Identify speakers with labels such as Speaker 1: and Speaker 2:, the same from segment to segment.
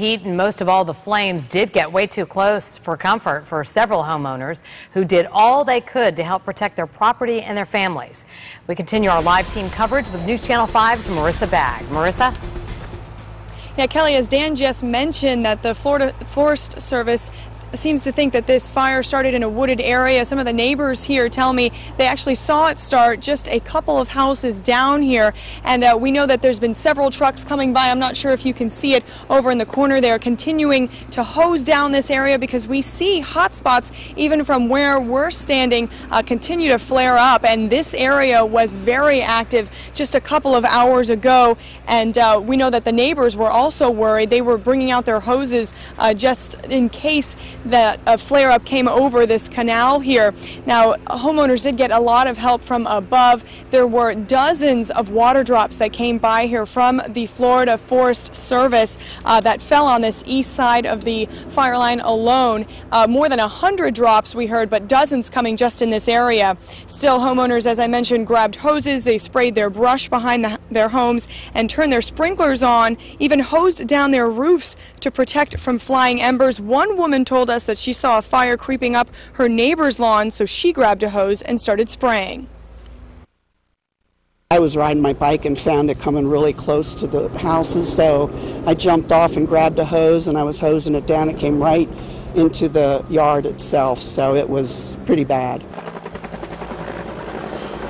Speaker 1: Heat and most of all the flames did get way too close for comfort for several homeowners who did all they could to help protect their property and their families. We continue our live team coverage with News Channel 5's Marissa Bagg. Marissa?
Speaker 2: Yeah, Kelly, as Dan just mentioned, that the Florida Forest Service seems to think that this fire started in a wooded area. Some of the neighbors here tell me they actually saw it start just a couple of houses down here, and we know that there's been several trucks coming by. I'm not sure if you can see it over in the corner there, continuing to hose down this area because we see hot spots even from where we're standing continue to flare up, and this area was very active just a couple of hours ago, and we know that the neighbors were also worried. They were bringing out their hoses just in case that a flare-up came over this canal here. Now, homeowners did get a lot of help from above. There were dozens of water drops that came by here from the Florida Forest Service that fell on this east side of the fire line alone. More than 100 drops we heard, but dozens coming just in this area. Still, homeowners, as I mentioned, grabbed hoses. They sprayed their brush behind their homes and turned their sprinklers on, even hosed down their roofs to protect from flying embers. One woman told us that she saw a fire creeping up her neighbor's lawn, so she grabbed a hose and started spraying.
Speaker 3: I was riding my bike and found it coming really close to the houses, so I jumped off and grabbed a hose, and I was hosing it down. It came right into the yard itself, so it was pretty bad.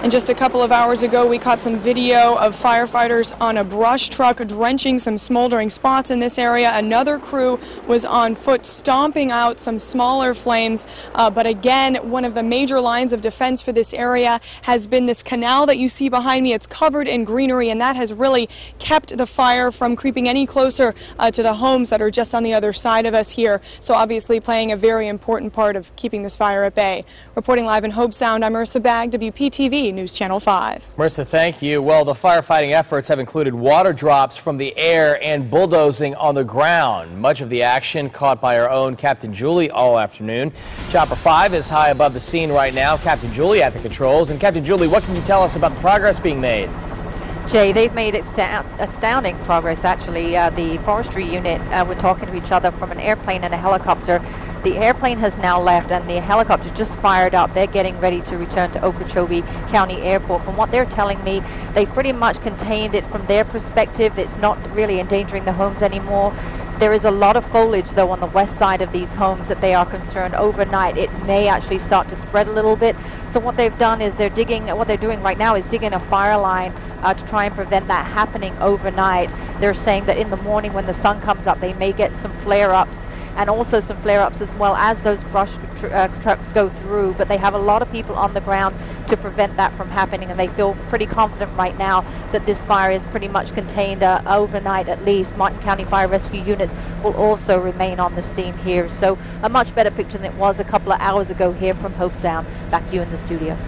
Speaker 2: And just a couple of hours ago, we caught some video of firefighters on a brush truck drenching some smoldering spots in this area. Another crew was on foot stomping out some smaller flames. But again, one of the major lines of defense for this area has been this canal that you see behind me. It's covered in greenery, and that has really kept the fire from creeping any closer to the homes that are just on the other side of us here. So obviously playing a very important part of keeping this fire at bay. Reporting live in Hobe Sound, I'm Marissa Bagg, WPTV News Channel 5.
Speaker 4: Marissa, thank you. Well, the firefighting efforts have included water drops from the air and bulldozing on the ground. Much of the action caught by our own Captain Julie all afternoon. Chopper 5 is high above the scene right now. Captain Julie at the controls. And Captain Julie, what can you tell us about the progress being made?
Speaker 5: Jay, they've made astounding progress, actually. The forestry unit were talking to each other from an airplane and a helicopter. The airplane has now left and the helicopter just fired up. They're getting ready to return to Okeechobee County Airport. From what they're telling me, they've pretty much contained it from their perspective. It's not really endangering the homes anymore. There is a lot of foliage, though, on the west side of these homes that they are concerned overnight it may actually start to spread a little bit. So what they've done is what they're doing right now is digging a fire line to try and prevent that happening overnight. They're saying that in the morning when the sun comes up, they may get some flare-ups, and also some flare-ups as well as those brush trucks go through. But they have a lot of people on the ground to prevent that from happening, and they feel pretty confident right now that this fire is pretty much contained overnight at least. Martin County Fire Rescue units will also remain on the scene here. So a much better picture than it was a couple of hours ago here from Hobe Sound. Back to you in the studio.